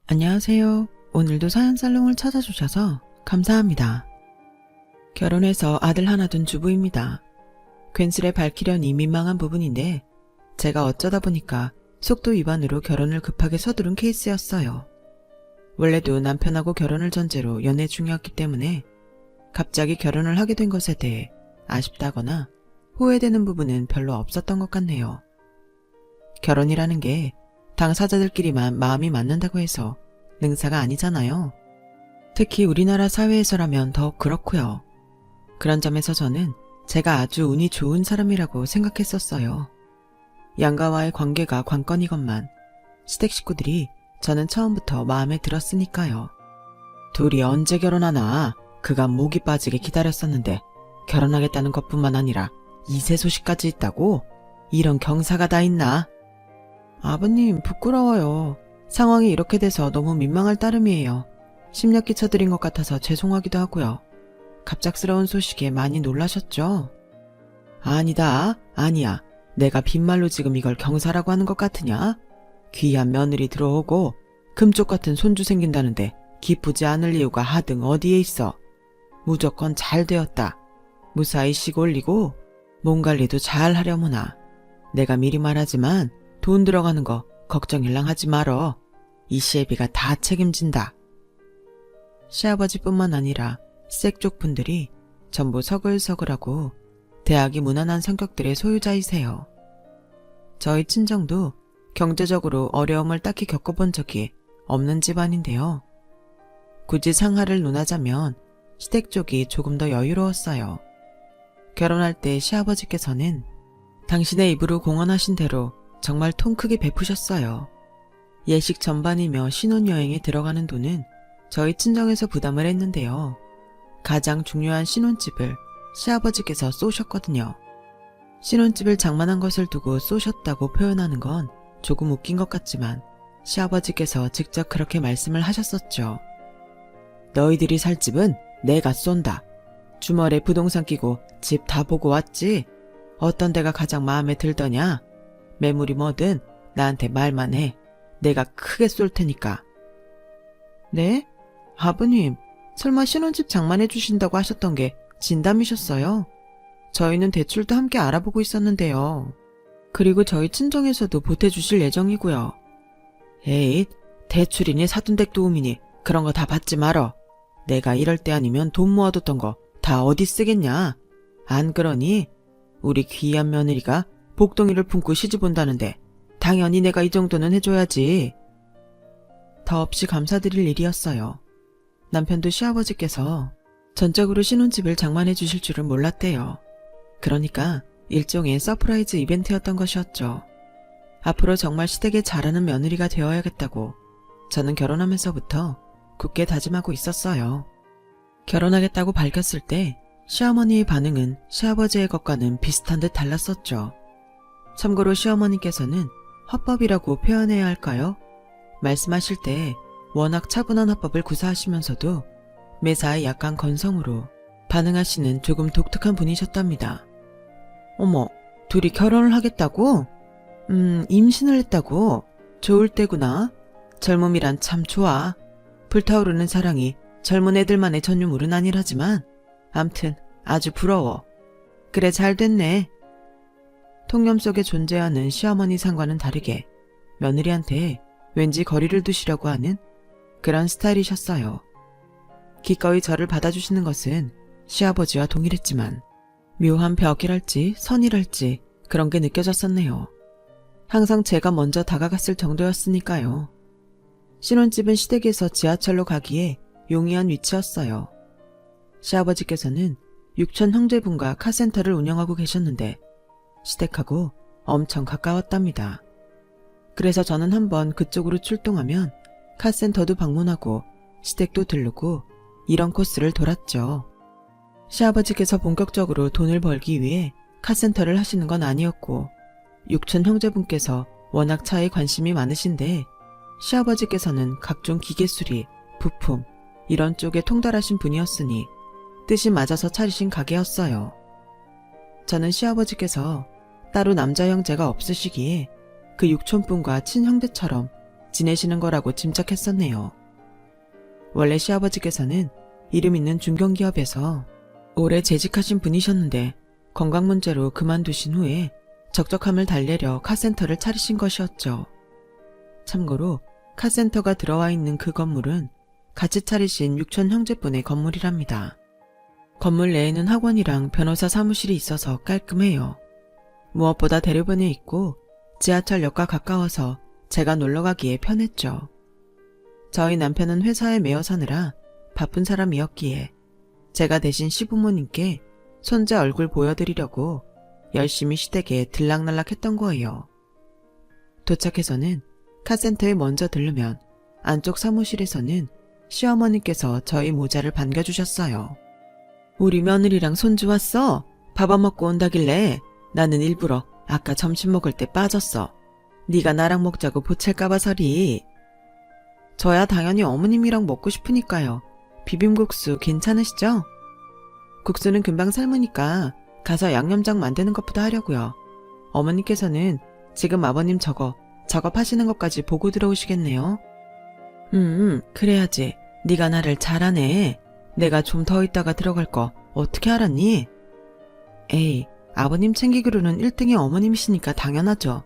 안녕하세요. 오늘도 사연살롱을 찾아주셔서 감사합니다. 결혼해서 아들 하나 둔 주부입니다. 괜스레 밝히려니 민망한 부분인데 제가 어쩌다 보니까 속도 위반으로 결혼을 급하게 서두른 케이스였어요. 원래도 남편하고 결혼을 전제로 연애 중이었기 때문에 갑자기 결혼을 하게 된 것에 대해 아쉽다거나 후회되는 부분은 별로 없었던 것 같네요. 결혼이라는 게 당사자들끼리만 마음이 맞는다고 해서 능사가 아니잖아요. 특히 우리나라 사회에서라면 더욱 그렇고요. 그런 점에서 저는 제가 아주 운이 좋은 사람이라고 생각했었어요. 양가와의 관계가 관건이건만 시댁 식구들이 저는 처음부터 마음에 들었으니까요. 둘이 언제 결혼하나 그간 목이 빠지게 기다렸었는데 결혼하겠다는 것뿐만 아니라 이세 소식까지 있다고? 이런 경사가 다 있나? 아버님 부끄러워요. 상황이 이렇게 돼서 너무 민망할 따름이에요. 심력 끼쳐드린 것 같아서 죄송하기도 하고요. 갑작스러운 소식에 많이 놀라셨죠? 아니다, 아니야. 내가 빈말로 지금 이걸 경사라고 하는 것 같으냐? 귀한 며느리 들어오고 금쪽 같은 손주 생긴다는데 기쁘지 않을 이유가 하등 어디에 있어. 무조건 잘 되었다. 무사히 식 올리고 몸 관리도 잘 하려무나. 내가 미리 말하지만 돈 들어가는 거 걱정일랑 하지 말어. 이 시애비가 다 책임진다. 시아버지뿐만 아니라 시댁 쪽 분들이 전부 서글서글하고 대학이 무난한 성격들의 소유자이세요. 저희 친정도 경제적으로 어려움을 딱히 겪어본 적이 없는 집안인데요. 굳이 상하를 논하자면 시댁 쪽이 조금 더 여유로웠어요. 결혼할 때 시아버지께서는 당신의 입으로 공언하신 대로 정말 통 크게 베푸셨어요. 예식 전반이며 신혼여행에 들어가는 돈은 저희 친정에서 부담을 했는데요. 가장 중요한 신혼집을 시아버지께서 쏘셨거든요. 신혼집을 장만한 것을 두고 쏘셨다고 표현하는 건 조금 웃긴 것 같지만 시아버지께서 직접 그렇게 말씀을 하셨었죠. 너희들이 살 집은 내가 쏜다. 주말에 부동산 끼고 집 다 보고 왔지? 어떤 데가 가장 마음에 들더냐? 매물이 뭐든 나한테 말만 해. 내가 크게 쏠 테니까. 네? 아버님, 설마 신혼집 장만해 주신다고 하셨던 게 진담이셨어요? 저희는 대출도 함께 알아보고 있었는데요. 그리고 저희 친정에서도 보태주실 예정이고요. 에잇, 대출이니 사둔댁 도움이니 그런 거 다 받지 말어. 내가 이럴 때 아니면 돈 모아뒀던 거 다 어디 쓰겠냐? 안 그러니? 우리 귀한 며느리가 복덩이를 품고 시집 온다는데 당연히 내가 이 정도는 해줘야지. 더없이 감사드릴 일이었어요. 남편도 시아버지께서 전적으로 신혼집을 장만해 주실 줄은 몰랐대요. 그러니까 일종의 서프라이즈 이벤트였던 것이었죠. 앞으로 정말 시댁에 잘하는 며느리가 되어야겠다고 저는 결혼하면서부터 굳게 다짐하고 있었어요. 결혼하겠다고 밝혔을 때 시어머니의 반응은 시아버지의 것과는 비슷한 듯 달랐었죠. 참고로 시어머니께서는 화법이라고 표현해야 할까요? 말씀하실 때 워낙 차분한 화법을 구사하시면서도 매사에 약간 건성으로 반응하시는 조금 독특한 분이셨답니다. 어머, 둘이 결혼을 하겠다고? 임신을 했다고? 좋을 때구나. 젊음이란 참 좋아. 불타오르는 사랑이 젊은 애들만의 전유물은 아니라지만 암튼 아주 부러워. 그래 잘 됐네. 통념 속에 존재하는 시어머니 상과는 다르게 며느리한테 왠지 거리를 두시려고 하는 그런 스타일이셨어요. 기꺼이 저를 받아주시는 것은 시아버지와 동일했지만 묘한 벽이랄지 선이랄지 그런 게 느껴졌었네요. 항상 제가 먼저 다가갔을 정도였으니까요. 신혼집은 시댁에서 지하철로 가기에 용이한 위치였어요. 시아버지께서는 육촌 형제분과 카센터를 운영하고 계셨는데 시댁하고 엄청 가까웠답니다. 그래서 저는 한번 그쪽으로 출동하면 카센터도 방문하고 시댁도 들르고 이런 코스를 돌았죠. 시아버지께서 본격적으로 돈을 벌기 위해 카센터를 하시는 건 아니었고 육촌 형제분께서 워낙 차에 관심이 많으신데 시아버지께서는 각종 기계수리, 부품 이런 쪽에 통달하신 분이었으니 뜻이 맞아서 차리신 가게였어요. 저는 시아버지께서 따로 남자 형제가 없으시기에 그 육촌분과 친형제처럼 지내시는 거라고 짐작했었네요. 원래 시아버지께서는 이름 있는 중견기업에서 오래 재직하신 분이셨는데 건강 문제로 그만두신 후에 적적함을 달래려 카센터를 차리신 것이었죠. 참고로 카센터가 들어와 있는 그 건물은 같이 차리신 육촌 형제분의 건물이랍니다. 건물 내에는 학원이랑 변호사 사무실이 있어서 깔끔해요. 무엇보다 대로변에 있고 지하철역과 가까워서 제가 놀러가기에 편했죠. 저희 남편은 회사에 매여 사느라 바쁜 사람이었기에 제가 대신 시부모님께 손자 얼굴 보여드리려고 열심히 시댁에 들락날락했던 거예요. 도착해서는 카센터에 먼저 들르면 안쪽 사무실에서는 시어머니께서 저희 모자를 반겨주셨어요. 우리 며느리랑 손주 왔어? 밥 안 먹고 온다길래 나는 일부러 아까 점심 먹을 때 빠졌어. 네가 나랑 먹자고 보챌까봐 서리. 저야 당연히 어머님이랑 먹고 싶으니까요. 비빔국수 괜찮으시죠? 국수는 금방 삶으니까 가서 양념장 만드는 것부터 하려고요. 어머니께서는 지금 아버님 작업하시는 것까지 보고 들어오시겠네요. 그래야지. 네가 나를 잘 아네. 내가 좀 더 있다가 들어갈 거 어떻게 알았니? 에이, 아버님 챙기기로는 1등이 어머님이시니까 당연하죠.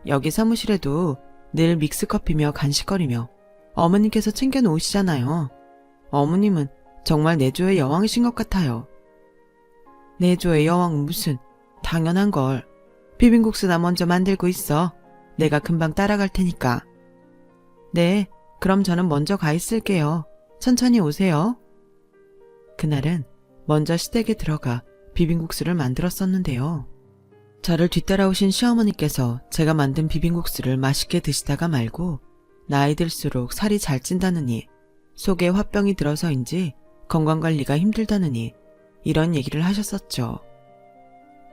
여기 사무실에도 늘 믹스커피며 간식거리며 어머님께서 챙겨놓으시잖아요. 어머님은 정말 내조의 여왕이신 것 같아요. 내조의 여왕은 무슨, 당연한 걸. 비빔국수나 먼저 만들고 있어. 내가 금방 따라갈 테니까. 네, 그럼 저는 먼저 가 있을게요. 천천히 오세요. 그날은 먼저 시댁에 들어가 비빔국수를 만들었었는데요. 저를 뒤따라오신 시어머니께서 제가 만든 비빔국수를 맛있게 드시다가 말고 나이 들수록 살이 잘 찐다느니 속에 화병이 들어서인지 건강관리가 힘들다느니 이런 얘기를 하셨었죠.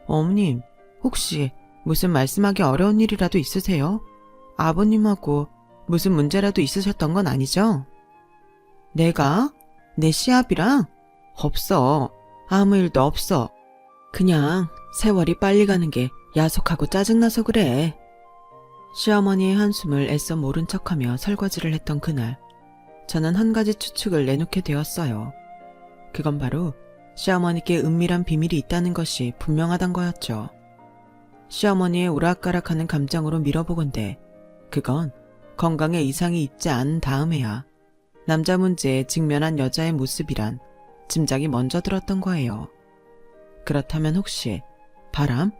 어머님, 혹시 무슨 말씀하기 어려운 일이라도 있으세요? 아버님하고 무슨 문제라도 있으셨던 건 아니죠? 내가? 내 시합이랑? 없어. 아무 일도 없어. 그냥 세월이 빨리 가는 게 야속하고 짜증나서 그래. 시어머니의 한숨을 애써 모른 척하며 설거지를 했던 그날, 저는 한 가지 추측을 내놓게 되었어요. 그건 바로 시어머니께 은밀한 비밀이 있다는 것이 분명하단 거였죠. 시어머니의 오락가락하는 감정으로 밀어보건대 그건 건강에 이상이 있지 않은 다음에야 남자 문제에 직면한 여자의 모습이란 짐작이 먼저 들었던 거예요. 그렇다면 혹시 바람?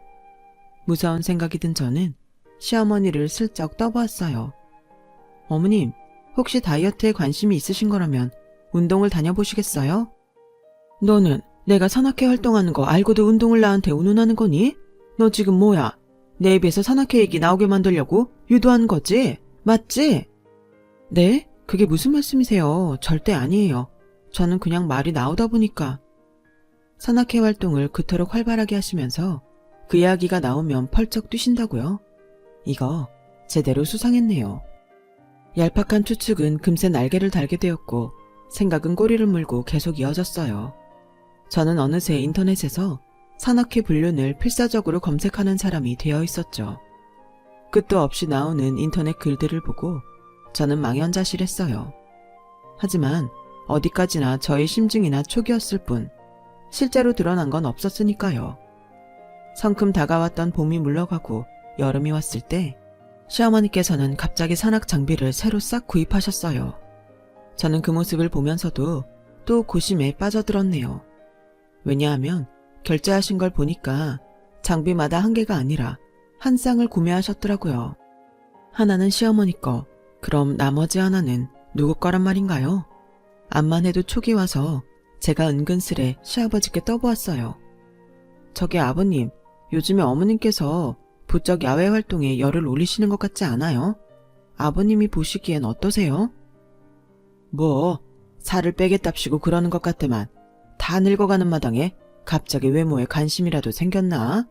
무서운 생각이 든 저는 시어머니를 슬쩍 떠보았어요. 어머님, 혹시 다이어트에 관심이 있으신 거라면 운동을 다녀보시겠어요? 너는 내가 산악회 활동하는 거 알고도 운동을 나한테 운운하는 거니? 너 지금 뭐야? 내 입에서 산악회 얘기 나오게 만들려고 유도한 거지? 맞지? 네? 그게 무슨 말씀이세요? 절대 아니에요. 저는 그냥 말이 나오다 보니까. 산악회 활동을 그토록 활발하게 하시면서 그 이야기가 나오면 펄쩍 뛰신다고요? 이거 제대로 수상했네요. 얄팍한 추측은 금세 날개를 달게 되었고 생각은 꼬리를 물고 계속 이어졌어요. 저는 어느새 인터넷에서 산악회 불륜을 필사적으로 검색하는 사람이 되어 있었죠. 끝도 없이 나오는 인터넷 글들을 보고 저는 망연자실했어요. 하지만 어디까지나 저의 심증이나 촉이었을 뿐 실제로 드러난 건 없었으니까요. 성큼 다가왔던 봄이 물러가고 여름이 왔을 때 시어머니께서는 갑자기 산악 장비를 새로 싹 구입하셨어요. 저는 그 모습을 보면서도 또 고심에 빠져들었네요. 왜냐하면 결제하신 걸 보니까 장비마다 한 개가 아니라 한 쌍을 구매하셨더라고요. 하나는 시어머니 거, 그럼 나머지 하나는 누구 거란 말인가요? 암만 해도 촉이 와서 제가 은근슬에 시아버지께 떠보았어요. 저기 아버님, 요즘에 어머님께서 부쩍 야외 활동에 열을 올리시는 것 같지 않아요? 아버님이 보시기엔 어떠세요? 뭐, 살을 빼겠답시고 그러는 것 같더만 다 늙어가는 마당에 갑자기 외모에 관심이라도 생겼나?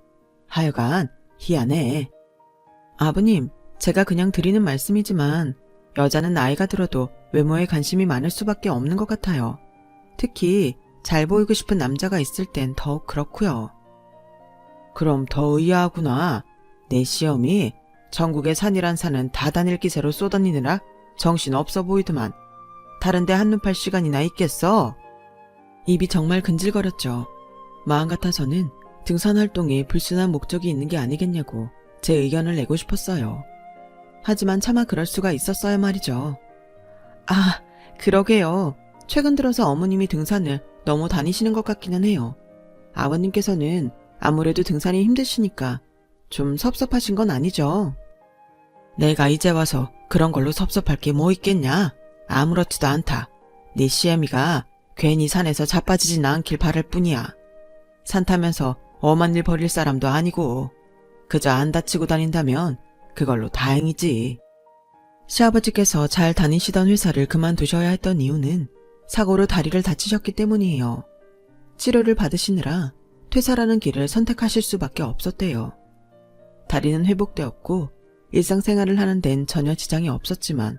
하여간 희한해. 아버님, 제가 그냥 드리는 말씀이지만 여자는 나이가 들어도 외모에 관심이 많을 수밖에 없는 것 같아요. 특히 잘 보이고 싶은 남자가 있을 땐 더욱 그렇고요. 그럼 더 의아하구나. 내 시험이 전국의 산이란 산은 다 다닐 기세로 쏘다니느라 정신 없어 보이더만 다른데 한눈 팔 시간이나 있겠어? 입이 정말 근질거렸죠. 마음 같아서는 등산 활동에 불순한 목적이 있는 게 아니겠냐고 제 의견을 내고 싶었어요. 하지만 차마 그럴 수가 있었어야 말이죠. 아, 그러게요. 최근 들어서 어머님이 등산을 너무 다니시는 것 같기는 해요. 아버님께서는 아무래도 등산이 힘드시니까 좀 섭섭하신 건 아니죠? 내가 이제 와서 그런 걸로 섭섭할 게 뭐 있겠냐? 아무렇지도 않다. 네 시애미가 괜히 산에서 자빠지진 않길 바랄 뿐이야. 산 타면서 엄한 일 벌일 사람도 아니고 그저 안 다치고 다닌다면 그걸로 다행이지. 시아버지께서 잘 다니시던 회사를 그만두셔야 했던 이유는 사고로 다리를 다치셨기 때문이에요. 치료를 받으시느라 퇴사라는 길을 선택하실 수밖에 없었대요. 다리는 회복되었고 일상생활을 하는 데는 전혀 지장이 없었지만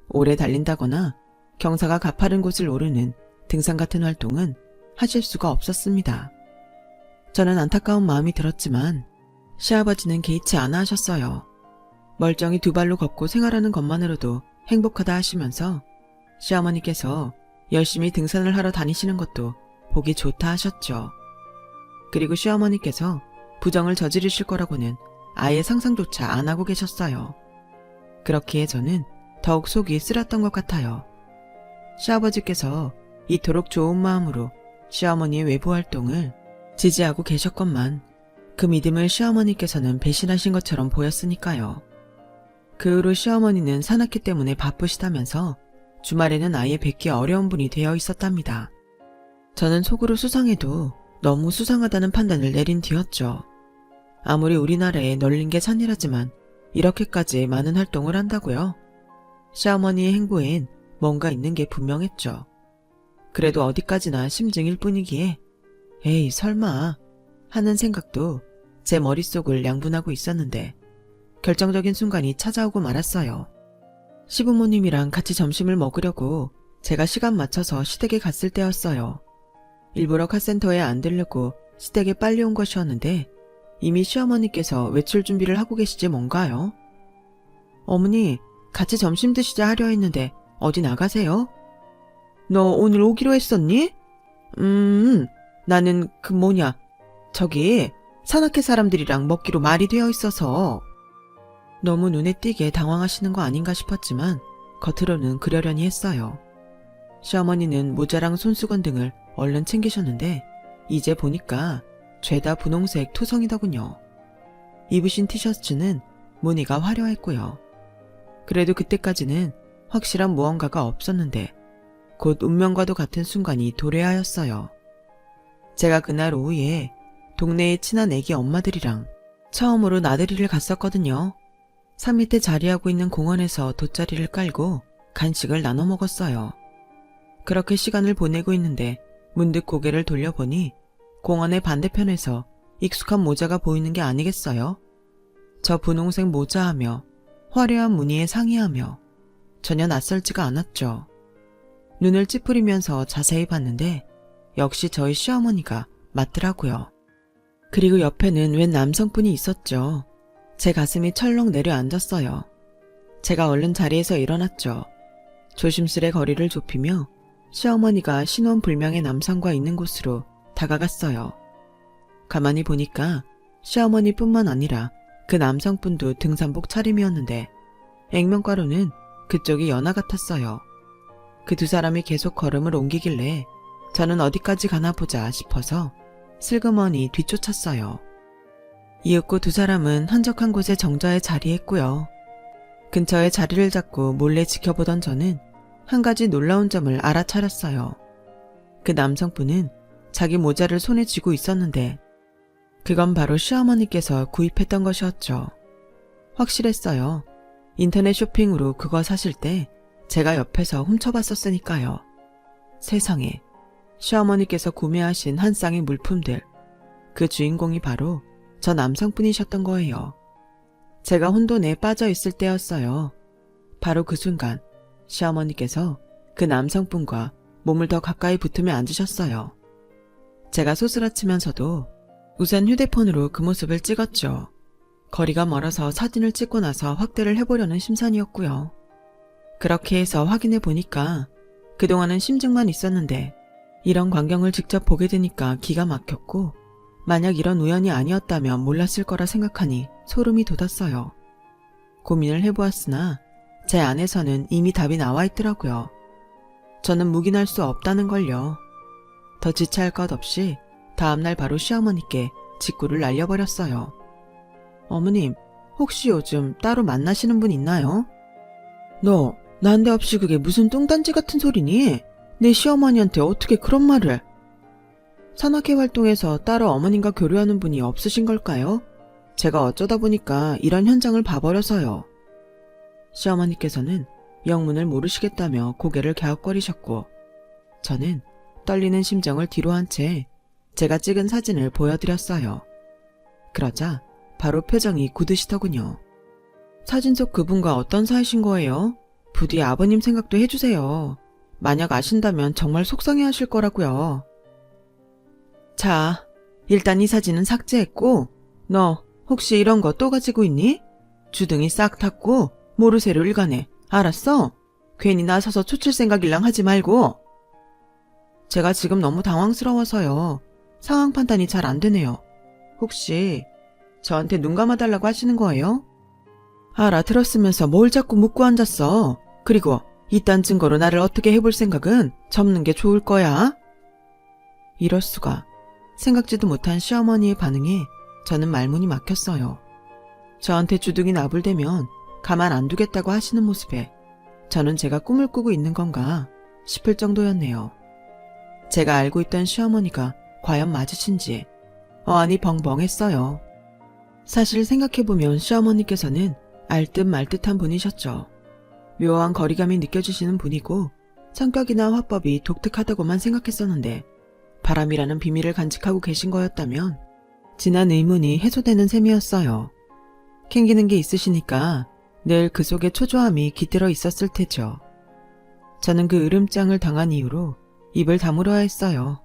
오래 달린다거나 경사가 가파른 곳을 오르는 등산 같은 활동은 하실 수가 없었습니다. 저는 안타까운 마음이 들었지만 시아버지는 개의치 않아 하셨어요. 멀쩡히 두 발로 걷고 생활하는 것만으로도 행복하다 하시면서 시어머니께서 열심히 등산을 하러 다니시는 것도 보기 좋다 하셨죠. 그리고 시어머니께서 부정을 저지르실 거라고는 아예 상상조차 안 하고 계셨어요. 그렇기에 저는 더욱 속이 쓰렸던 것 같아요. 시아버지께서 이토록 좋은 마음으로 시어머니의 외부 활동을 지지하고 계셨건만 그 믿음을 시어머니께서는 배신하신 것처럼 보였으니까요. 그 후로 시어머니는 산악회 때문에 바쁘시다면서 주말에는 아예 뵙기 어려운 분이 되어 있었답니다. 저는 속으로 수상해도 너무 수상하다는 판단을 내린 뒤였죠. 아무리 우리나라에 널린 게 산이라지만 이렇게까지 많은 활동을 한다고요? 시어머니의 행보엔 뭔가 있는 게 분명했죠. 그래도 어디까지나 심증일 뿐이기에 에이 설마 하는 생각도 제 머릿속을 양분하고 있었는데 결정적인 순간이 찾아오고 말았어요. 시부모님이랑 같이 점심을 먹으려고 제가 시간 맞춰서 시댁에 갔을 때였어요. 일부러 카센터에 안 들르고 시댁에 빨리 온 것이었는데 이미 시어머니께서 외출 준비를 하고 계시지 뭔가요? 어머니, 같이 점심 드시자 하려 했는데 어디 나가세요? 너 오늘 오기로 했었니? 나는 저기 산악회 사람들이랑 먹기로 말이 되어 있어서. 너무 눈에 띄게 당황하시는 거 아닌가 싶었지만 겉으로는 그러려니 했어요. 시어머니는 모자랑 손수건 등을 얼른 챙기셨는데 이제 보니까 죄다 분홍색 토성이더군요. 입으신 티셔츠는 무늬가 화려했고요. 그래도 그때까지는 확실한 무언가가 없었는데 곧 운명과도 같은 순간이 도래하였어요. 제가 그날 오후에 동네의 친한 애기 엄마들이랑 처음으로 나들이를 갔었거든요. 산 밑에 자리하고 있는 공원에서 돗자리를 깔고 간식을 나눠 먹었어요. 그렇게 시간을 보내고 있는데 문득 고개를 돌려보니 공원의 반대편에서 익숙한 모자가 보이는 게 아니겠어요? 저 분홍색 모자하며 화려한 무늬에 상의하며 전혀 낯설지가 않았죠. 눈을 찌푸리면서 자세히 봤는데 역시 저희 시어머니가 맞더라고요. 그리고 옆에는 웬 남성분이 있었죠. 제 가슴이 철렁 내려앉았어요. 제가 얼른 자리에서 일어났죠. 조심스레 거리를 좁히며 시어머니가 신원불명의 남성과 있는 곳으로 다가갔어요. 가만히 보니까 시어머니뿐만 아니라 그 남성분도 등산복 차림이었는데 액면가로는 그쪽이 연하 같았어요. 그 두 사람이 계속 걸음을 옮기길래 저는 어디까지 가나 보자 싶어서 슬그머니 뒤쫓았어요. 이윽고 두 사람은 한적한 곳에 정자에 자리했고요. 근처에 자리를 잡고 몰래 지켜보던 저는 한 가지 놀라운 점을 알아차렸어요. 그 남성분은 자기 모자를 손에 쥐고 있었는데 그건 바로 시어머니께서 구입했던 것이었죠. 확실했어요. 인터넷 쇼핑으로 그거 사실 때 제가 옆에서 훔쳐봤었으니까요. 세상에, 시어머니께서 구매하신 한 쌍의 물품들, 그 주인공이 바로 저 남성분이셨던 거예요. 제가 혼돈에 빠져 있을 때였어요. 바로 그 순간 시어머니께서 그 남성분과 몸을 더 가까이 붙으며 앉으셨어요. 제가 소스라치면서도 우선 휴대폰으로 그 모습을 찍었죠. 거리가 멀어서 사진을 찍고 나서 확대를 해보려는 심산이었고요. 그렇게 해서 확인해 보니까 그동안은 심증만 있었는데 이런 광경을 직접 보게 되니까 기가 막혔고, 만약 이런 우연이 아니었다면 몰랐을 거라 생각하니 소름이 돋았어요. 고민을 해보았으나 제 안에서는 이미 답이 나와 있더라고요. 저는 묵인할 수 없다는 걸요. 더 지체할 것 없이 다음날 바로 시어머니께 직구를 날려버렸어요. 어머님, 혹시 요즘 따로 만나시는 분 있나요? 너 난데없이 그게 무슨 뚱딴지 같은 소리니? 내 시어머니한테 어떻게 그런 말을? 산악회 활동에서 따로 어머님과 교류하는 분이 없으신 걸까요? 제가 어쩌다 보니까 이런 현장을 봐버려서요. 시어머니께서는 영문을 모르시겠다며 고개를 갸웃거리셨고, 저는 떨리는 심정을 뒤로 한 채 제가 찍은 사진을 보여드렸어요. 그러자 바로 표정이 굳으시더군요. 사진 속 그분과 어떤 사이신 거예요? 부디 아버님 생각도 해주세요. 만약 아신다면 정말 속상해하실 거라고요. 자, 일단 이 사진은 삭제했고, 너 혹시 이런 거 또 가지고 있니? 주둥이 싹 닫고 모르쇠로 일관해. 알았어? 괜히 나서서 초칠 생각일랑 하지 말고. 제가 지금 너무 당황스러워서요. 상황 판단이 잘 안 되네요. 혹시 저한테 눈 감아달라고 하시는 거예요? 알아들었으면서 뭘 자꾸 묻고 앉았어. 그리고 이딴 증거로 나를 어떻게 해볼 생각은 접는 게 좋을 거야. 이럴 수가. 생각지도 못한 시어머니의 반응에 저는 말문이 막혔어요. 저한테 주둥이 나불대면 가만 안 두겠다고 하시는 모습에 저는 제가 꿈을 꾸고 있는 건가 싶을 정도였네요. 제가 알고 있던 시어머니가 과연 맞으신지 어안이 벙벙했어요. 사실 생각해보면 시어머니께서는 알듯 말듯한 분이셨죠. 묘한 거리감이 느껴지시는 분이고 성격이나 화법이 독특하다고만 생각했었는데, 바람이라는 비밀을 간직하고 계신 거였다면 지난 의문이 해소되는 셈이었어요. 캥기는 게 있으시니까 늘 그 속에 초조함이 깃들어 있었을 테죠. 저는 그 으름장을 당한 이후로 입을 다물어야 했어요.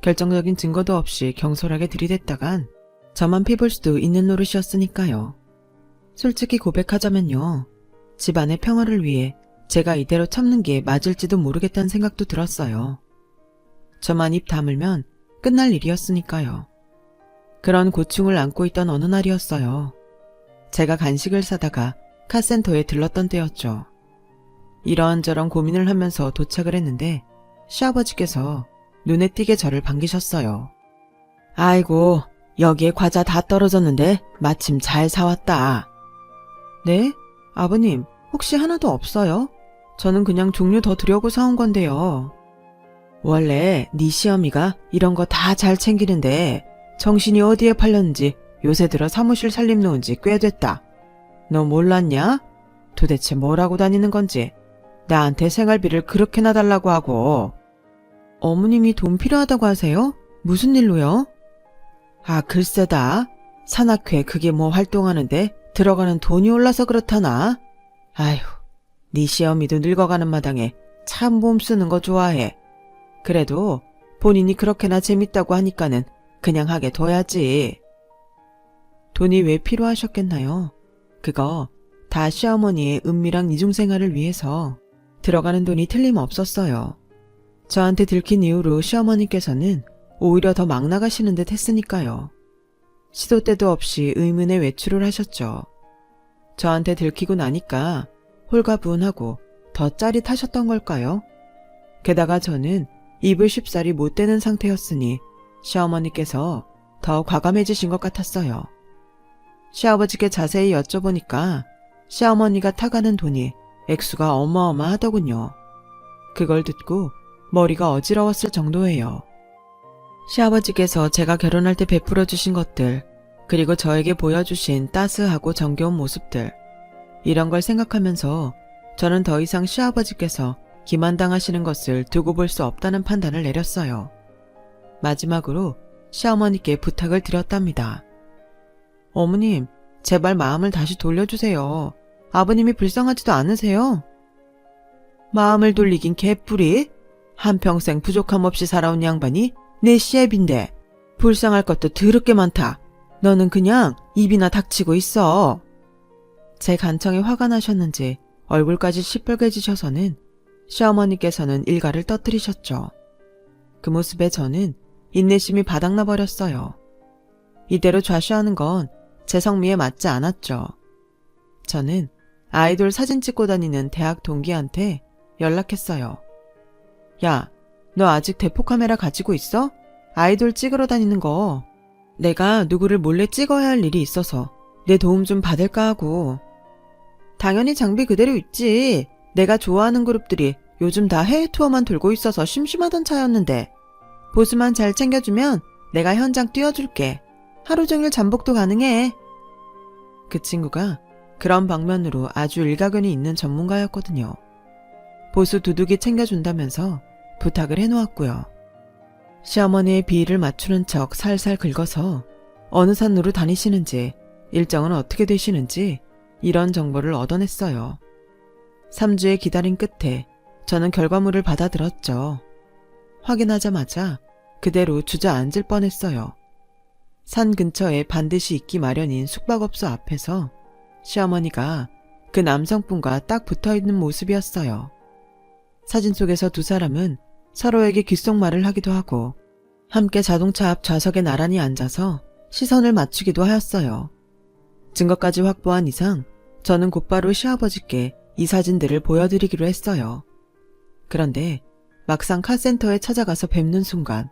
결정적인 증거도 없이 경솔하게 들이댔다간 저만 피볼 수도 있는 노릇이었으니까요. 솔직히 고백하자면요. 집안의 평화를 위해 제가 이대로 참는 게 맞을지도 모르겠다는 생각도 들었어요. 저만 입 다물면 끝날 일이었으니까요. 그런 고충을 안고 있던 어느 날이었어요. 제가 간식을 사다가 카센터에 들렀던 때였죠. 이런저런 고민을 하면서 도착을 했는데 시아버지께서 눈에 띄게 저를 반기셨어요. 아이고, 여기에 과자 다 떨어졌는데 마침 잘 사왔다. 네? 아버님, 혹시 하나도 없어요? 저는 그냥 종류 더 드려고 사온 건데요. 원래 네 시어미가 이런 거 다 잘 챙기는데 정신이 어디에 팔렸는지 요새 들어 사무실 살림 놓은 지 꽤 됐다. 너 몰랐냐? 도대체 뭐라고 다니는 건지. 나한테 생활비를 그렇게나 달라고 하고. 어머님이 돈 필요하다고 하세요? 무슨 일로요? 아, 글쎄다. 산악회 그게 뭐 활동하는데 들어가는 돈이 올라서 그렇다나? 아휴, 네 시어미도 늙어가는 마당에 참 몸 쓰는 거 좋아해. 그래도 본인이 그렇게나 재밌다고 하니까는 그냥 하게 둬야지. 돈이 왜 필요하셨겠나요? 그거 다 시어머니의 은밀한 이중생활을 위해서 들어가는 돈이 틀림없었어요. 저한테 들킨 이후로 시어머니께서는 오히려 더 막 나가시는 듯 했으니까요. 시도 때도 없이 의문의 외출을 하셨죠. 저한테 들키고 나니까 홀가분하고 더 짜릿하셨던 걸까요? 게다가 저는 입을 쉽사리 못 대는 상태였으니 시어머니께서 더 과감해지신 것 같았어요. 시아버지께 자세히 여쭤보니까 시어머니가 타가는 돈이 액수가 어마어마하더군요. 그걸 듣고 머리가 어지러웠을 정도예요. 시아버지께서 제가 결혼할 때 베풀어 주신 것들, 그리고 저에게 보여주신 따스하고 정겨운 모습들, 이런 걸 생각하면서 저는 더 이상 시아버지께서 기만당하시는 것을 두고 볼 수 없다는 판단을 내렸어요. 마지막으로 시어머니께 부탁을 드렸답니다. 어머님, 제발 마음을 다시 돌려주세요. 아버님이 불쌍하지도 않으세요? 마음을 돌리긴 개뿔이? 한평생 부족함 없이 살아온 양반이 내 시애비인데 불쌍할 것도 더럽게 많다. 너는 그냥 입이나 닥치고 있어. 제 간청에 화가 나셨는지 얼굴까지 시뻘개지셔서는 시어머니께서는 일가를 떠뜨리셨죠. 그 모습에 저는 인내심이 바닥나 버렸어요. 이대로 좌시하는 건 제 성미에 맞지 않았죠. 저는 아이돌 사진 찍고 다니는 대학 동기한테 연락했어요. 야, 너 아직 대포 카메라 가지고 있어? 아이돌 찍으러 다니는 거. 내가 누구를 몰래 찍어야 할 일이 있어서 내 도움 좀 받을까 하고. 당연히 장비 그대로 있지. 내가 좋아하는 그룹들이 요즘 다 해외 투어만 돌고 있어서 심심하던 차였는데. 보수만 잘 챙겨주면 내가 현장 띄워줄게. 하루 종일 잠복도 가능해. 그 친구가 그런 방면으로 아주 일가견이 있는 전문가였거든요. 보수 두둑이 챙겨준다면서 부탁을 해놓았고요. 시어머니의 비위를 맞추는 척 살살 긁어서 어느 산으로 다니시는지, 일정은 어떻게 되시는지 이런 정보를 얻어냈어요. 3주의 기다림 끝에 저는 결과물을 받아들었죠. 확인하자마자 그대로 주저앉을 뻔했어요. 산 근처에 반드시 있기 마련인 숙박업소 앞에서 시어머니가 그 남성분과 딱 붙어있는 모습이었어요. 사진 속에서 두 사람은 서로에게 귓속말을 하기도 하고 함께 자동차 앞 좌석에 나란히 앉아서 시선을 맞추기도 하였어요. 증거까지 확보한 이상 저는 곧바로 시아버지께 이 사진들을 보여드리기로 했어요. 그런데 막상 카센터에 찾아가서 뵙는 순간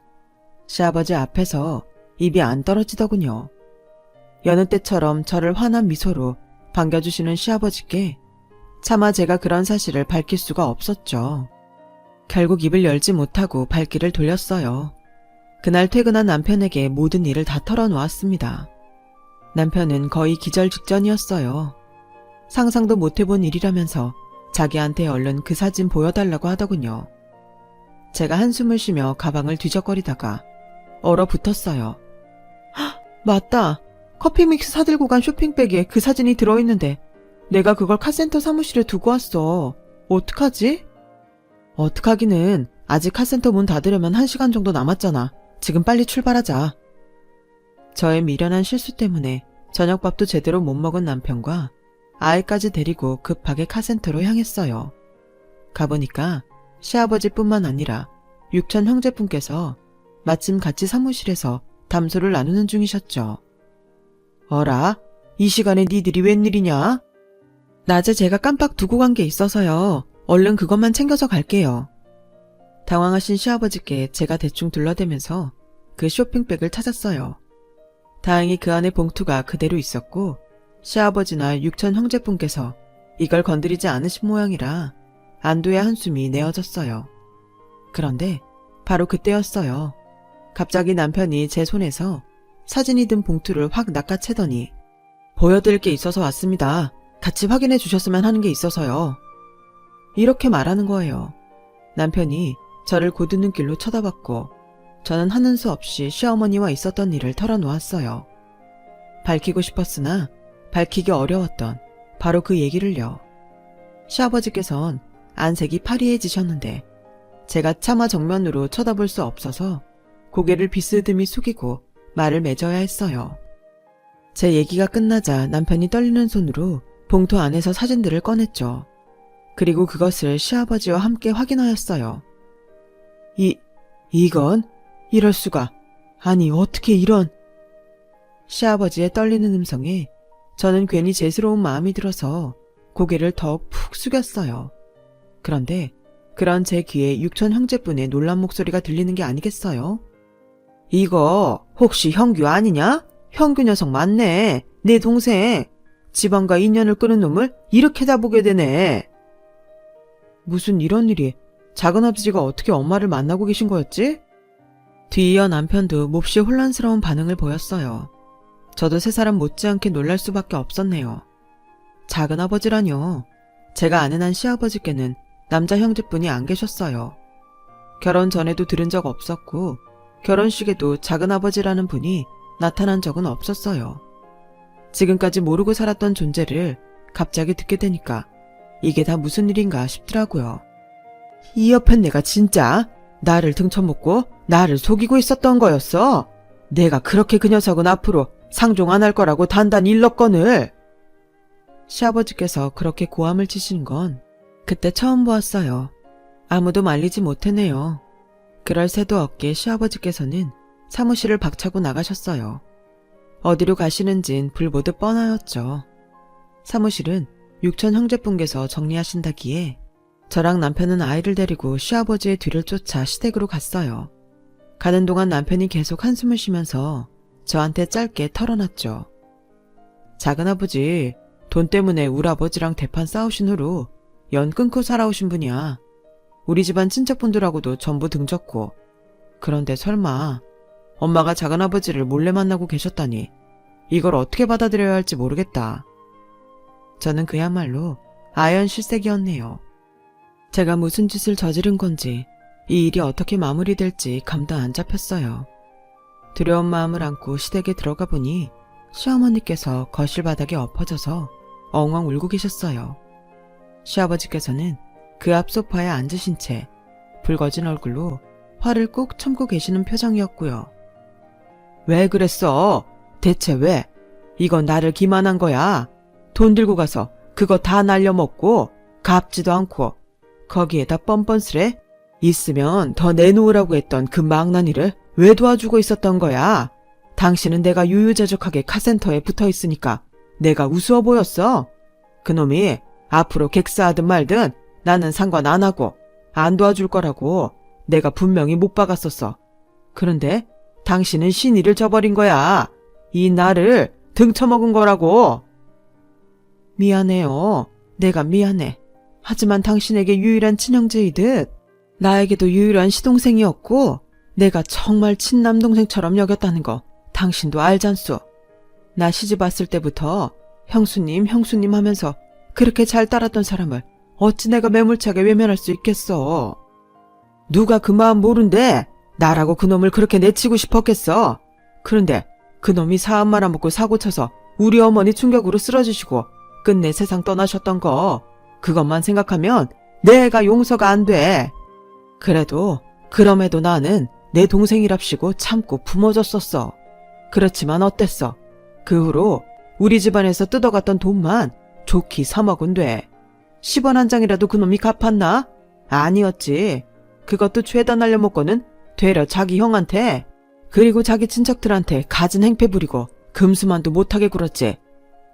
시아버지 앞에서 입이 안 떨어지더군요. 여느 때처럼 저를 환한 미소로 반겨주시는 시아버지께 차마 제가 그런 사실을 밝힐 수가 없었죠. 결국 입을 열지 못하고 발길을 돌렸어요. 그날 퇴근한 남편에게 모든 일을 다 털어놓았습니다. 남편은 거의 기절 직전이었어요. 상상도 못해본 일이라면서 자기한테 얼른 그 사진 보여달라고 하더군요. 제가 한숨을 쉬며 가방을 뒤적거리다가 얼어붙었어요. 헉, 맞다. 커피 믹스 사들고 간 쇼핑백에 그 사진이 들어있는데 내가 그걸 카센터 사무실에 두고 왔어. 어떡하지? 어떡하기는 아직 카센터 문 닫으려면 1시간 정도 남았잖아. 지금 빨리 출발하자. 저의 미련한 실수 때문에 저녁밥도 제대로 못 먹은 남편과 아이까지 데리고 급하게 카센터로 향했어요. 가보니까 시아버지뿐만 아니라 육천 형제분께서 마침 같이 사무실에서 담소를 나누는 중이셨죠. 어라? 이 시간에 니들이 웬일이냐? 낮에 제가 깜빡 두고 간 게 있어서요. 얼른 그것만 챙겨서 갈게요. 당황하신 시아버지께 제가 대충 둘러대면서 그 쇼핑백을 찾았어요. 다행히 그 안에 봉투가 그대로 있었고 시아버지나 육천 형제분께서 이걸 건드리지 않으신 모양이라 안도의 한숨이 내어졌어요. 그런데 바로 그때였어요. 갑자기 남편이 제 손에서 사진이 든 봉투를 확 낚아채더니 보여드릴 게 있어서 왔습니다. 같이 확인해 주셨으면 하는 게 있어서요. 이렇게 말하는 거예요. 남편이 저를 고드는 길로 쳐다봤고 저는 하는 수 없이 시어머니와 있었던 일을 털어놓았어요. 밝히고 싶었으나 밝히기 어려웠던 바로 그 얘기를요. 시아버지께선 안색이 파리해지셨는데 제가 차마 정면으로 쳐다볼 수 없어서 고개를 비스듬히 숙이고 말을 맺어야 했어요. 제 얘기가 끝나자 남편이 떨리는 손으로 봉투 안에서 사진들을 꺼냈죠. 그리고 그것을 시아버지와 함께 확인하였어요. 이건? 이럴 수가. 아니 어떻게 이런. 시아버지의 떨리는 음성에 저는 괜히 죄스러운 마음이 들어서 고개를 더욱 푹 숙였어요. 그런데 그런 제 귀에 육천 형제분의 놀란 목소리가 들리는 게 아니겠어요? 이거 혹시 형규 아니냐? 형규 녀석 맞네. 내 동생. 집안과 인연을 끄는 놈을 이렇게 다 보게 되네. 무슨 이런 일이. 작은아버지가 어떻게 엄마를 만나고 계신 거였지? 뒤이어 남편도 몹시 혼란스러운 반응을 보였어요. 저도 세 사람 못지않게 놀랄 수밖에 없었네요. 작은아버지라뇨. 제가 아는 한 시아버지께는 남자 형제분이 안 계셨어요. 결혼 전에도 들은 적 없었고 결혼식에도 작은아버지라는 분이 나타난 적은 없었어요. 지금까지 모르고 살았던 존재를 갑자기 듣게 되니까 이게 다 무슨 일인가 싶더라고요. 이 옆엔 내가 진짜 나를 등쳐먹고 나를 속이고 있었던 거였어. 내가 그렇게 그 녀석은 앞으로 상종 안 할 거라고 단단히 일렀거늘. 시아버지께서 그렇게 고함을 치시는 건 그때 처음 보았어요. 아무도 말리지 못했네요. 그럴 새도 없게 시아버지께서는 사무실을 박차고 나가셨어요. 어디로 가시는진 불보듯 뻔하였죠. 사무실은 육천 형제분께서 정리하신다기에 저랑 남편은 아이를 데리고 시아버지의 뒤를 쫓아 시댁으로 갔어요. 가는 동안 남편이 계속 한숨을 쉬면서 저한테 짧게 털어놨죠. 작은아버지, 돈 때문에 우리 아버지랑 대판 싸우신 후로 연 끊고 살아오신 분이야. 우리 집안 친척분들하고도 전부 등졌고. 그런데 설마 엄마가 작은아버지를 몰래 만나고 계셨다니 이걸 어떻게 받아들여야 할지 모르겠다. 저는 그야말로 아연실색이었네요. 제가 무슨 짓을 저지른 건지 이 일이 어떻게 마무리될지 감도 안 잡혔어요. 두려운 마음을 안고 시댁에 들어가 보니 시어머니께서 거실 바닥에 엎어져서 엉엉 울고 계셨어요. 시아버지께서는 그 앞 소파에 앉으신 채 붉어진 얼굴로 화를 꾹 참고 계시는 표정이었고요. 왜 그랬어? 대체 왜? 이건 나를 기만한 거야. 돈 들고 가서 그거 다 날려먹고 갚지도 않고 거기에다 뻔뻔스레? 있으면 더 내놓으라고 했던 그 망나니를 왜 도와주고 있었던 거야? 당신은 내가 유유자적하게 카센터에 붙어있으니까 내가 우스워 보였어? 그놈이 앞으로 객사하든 말든 나는 상관 안 하고 안 도와줄 거라고 내가 분명히 못 박았었어. 그런데 당신은 신의를 저버린 거야. 이 나를 등쳐먹은 거라고. 미안해요. 내가 미안해. 하지만 당신에게 유일한 친형제이듯 나에게도 유일한 시동생이었고 내가 정말 친남동생처럼 여겼다는 거 당신도 알잖소. 나 시집 왔을 때부터 형수님 형수님 하면서 그렇게 잘 따랐던 사람을 어찌 내가 매몰차게 외면할 수 있겠어. 누가 그 마음 모른데 나라고 그놈을 그렇게 내치고 싶었겠어. 그런데 그놈이 사업 말아먹고 사고쳐서 우리 어머니 충격으로 쓰러지시고 끝내 세상 떠나셨던 거 그것만 생각하면 내가 용서가 안 돼. 그래도 그럼에도 나는 내 동생이랍시고 참고 품어줬었어. 그렇지만 어땠어? 그 후로 우리 집안에서 뜯어갔던 돈만 좋게 3억은 돼. 10원 한 장이라도 그놈이 갚았나? 아니었지. 그것도 죄다 날려먹고는 되려 자기 형한테 그리고 자기 친척들한테 갖은 행패 부리고 금수만도 못하게 굴었지.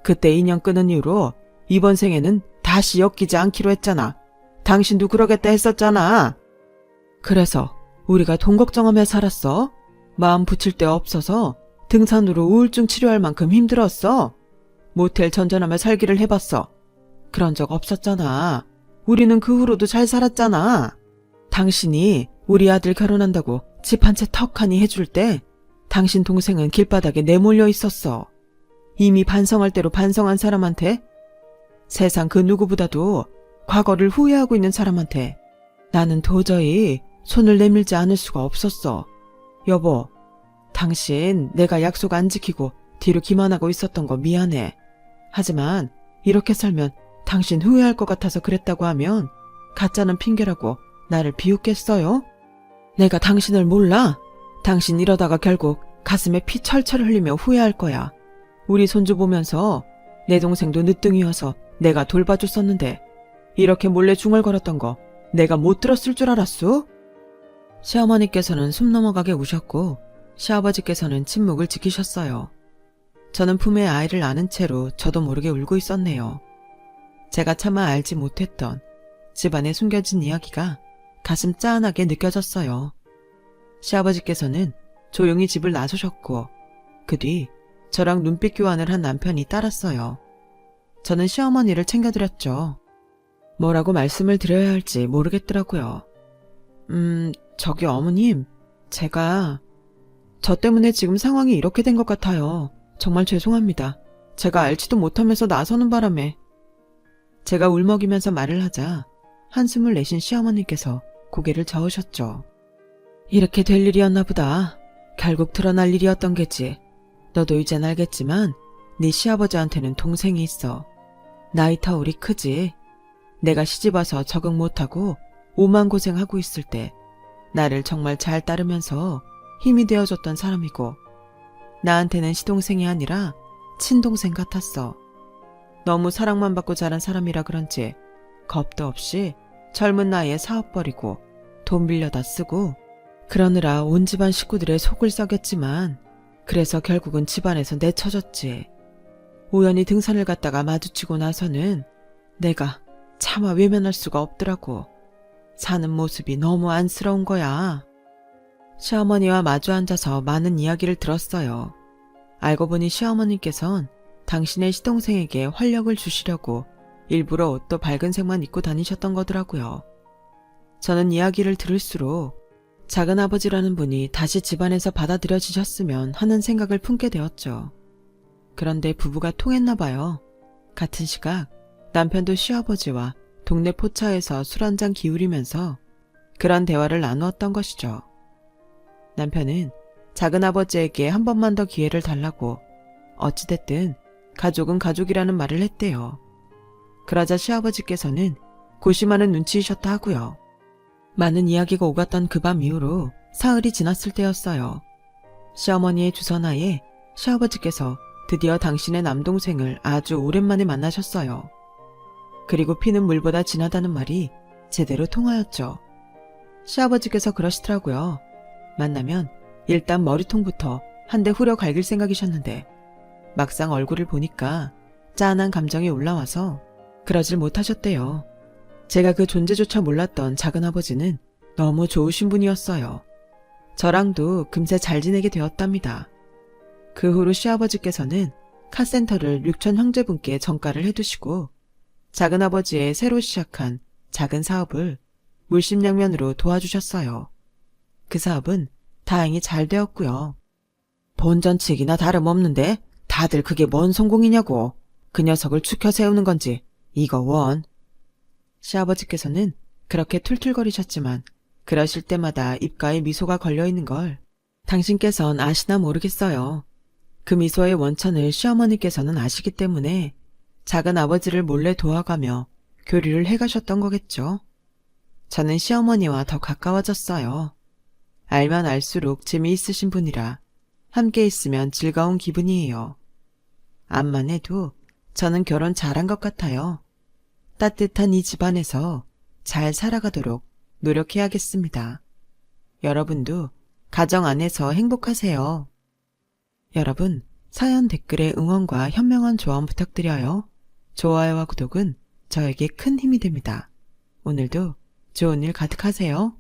그때 인연 끊은 이후로 이번 생에는 다시 엮이지 않기로 했잖아. 당신도 그러겠다 했었잖아. 그래서 우리가 돈 걱정하며 살았어. 마음 붙일 데 없어서 등산으로 우울증 치료할 만큼 힘들었어. 모텔 전전하며 살기를 해봤어. 그런 적 없었잖아. 우리는 그 후로도 잘 살았잖아. 당신이 우리 아들 결혼한다고 집 한 채 턱하니 해줄 때 당신 동생은 길바닥에 내몰려 있었어. 이미 반성할 대로 반성한 사람한테, 세상 그 누구보다도 과거를 후회하고 있는 사람한테 나는 도저히 손을 내밀지 않을 수가 없었어. 여보, 당신 내가 약속 안 지키고 뒤로 기만하고 있었던 거 미안해. 하지만 이렇게 살면 당신 후회할 것 같아서 그랬다고 하면 가짜는 핑계라고 나를 비웃겠어요? 내가 당신을 몰라? 당신 이러다가 결국 가슴에 피 철철 흘리며 후회할 거야. 우리 손주 보면서 내 동생도 늦둥이여서 내가 돌봐줬었는데 이렇게 몰래 중얼거렸던 거 내가 못 들었을 줄 알았소? 시어머니께서는 숨 넘어가게 우셨고 시아버지께서는 침묵을 지키셨어요. 저는 품에 아이를 안은 채로 저도 모르게 울고 있었네요. 제가 차마 알지 못했던 집안에 숨겨진 이야기가 가슴 짠하게 느껴졌어요. 시아버지께서는 조용히 집을 나서셨고 그 뒤 저랑 눈빛 교환을 한 남편이 따랐어요. 저는 시어머니를 챙겨드렸죠. 뭐라고 말씀을 드려야 할지 모르겠더라고요. 저기 어머님, 제가 저 때문에 지금 상황이 이렇게 된 것 같아요. 정말 죄송합니다. 제가 알지도 못하면서 나서는 바람에. 제가 울먹이면서 말을 하자 한숨을 내신 시어머니께서 고개를 저으셨죠. 이렇게 될 일이었나 보다. 결국 드러날 일이었던 게지. 너도 이젠 알겠지만 네 시아버지한테는 동생이 있어. 나이 터울이 크지. 내가 시집와서 적응 못하고 오만고생하고 있을 때 나를 정말 잘 따르면서 힘이 되어줬던 사람이고 나한테는 시동생이 아니라 친동생 같았어. 너무 사랑만 받고 자란 사람이라 그런지 겁도 없이 젊은 나이에 사업 벌이고 돈 빌려다 쓰고 그러느라 온 집안 식구들의 속을 썩였지만 그래서 결국은 집안에서 내쳐졌지. 우연히 등산을 갔다가 마주치고 나서는 내가 차마 외면할 수가 없더라고. 사는 모습이 너무 안쓰러운 거야. 시어머니와 마주 앉아서 많은 이야기를 들었어요. 알고 보니 시어머니께선 당신의 시동생에게 활력을 주시려고 일부러 옷도 밝은 색만 입고 다니셨던 거더라고요. 저는 이야기를 들을수록 작은아버지라는 분이 다시 집안에서 받아들여지셨으면 하는 생각을 품게 되었죠. 그런데 부부가 통했나 봐요. 같은 시각 남편도 시아버지와 동네 포차에서 술 한잔 기울이면서 그런 대화를 나누었던 것이죠. 남편은 작은아버지에게 한 번만 더 기회를 달라고 어찌됐든 가족은 가족이라는 말을 했대요. 그러자 시아버지께서는 고심하는 눈치이셨다 하고요. 많은 이야기가 오갔던 그 밤 이후로 사흘이 지났을 때였어요. 시어머니의 주선하에 시아버지께서 드디어 당신의 남동생을 아주 오랜만에 만나셨어요. 그리고 피는 물보다 진하다는 말이 제대로 통하였죠. 시아버지께서 그러시더라고요. 만나면 일단 머리통부터 한 대 후려 갈길 생각이셨는데 막상 얼굴을 보니까 짠한 감정이 올라와서 그러질 못하셨대요. 제가 그 존재조차 몰랐던 작은아버지는 너무 좋으신 분이었어요. 저랑도 금세 잘 지내게 되었답니다. 그 후로 시아버지께서는 카센터를 6천 형제분께 전가를 해두시고 작은아버지의 새로 시작한 작은 사업을 물심양면으로 도와주셨어요. 그 사업은 다행히 잘 되었고요. 본전치기나 다름없는데 다들 그게 뭔 성공이냐고. 그 녀석을 추켜 세우는 건지 이거 원. 시아버지께서는 그렇게 툴툴거리셨지만 그러실 때마다 입가에 미소가 걸려있는 걸 당신께선 아시나 모르겠어요. 그 미소의 원천을 시어머니께서는 아시기 때문에 작은 아버지를 몰래 도와가며 교류를 해가셨던 거겠죠. 저는 시어머니와 더 가까워졌어요. 알면 알수록 재미있으신 분이라 함께 있으면 즐거운 기분이에요. 암만 해도 저는 결혼 잘한 것 같아요. 따뜻한 이 집안에서 잘 살아가도록 노력해야겠습니다. 여러분도 가정 안에서 행복하세요. 여러분, 사연 댓글에 응원과 현명한 조언 부탁드려요. 좋아요와 구독은 저에게 큰 힘이 됩니다. 오늘도 좋은 일 가득하세요.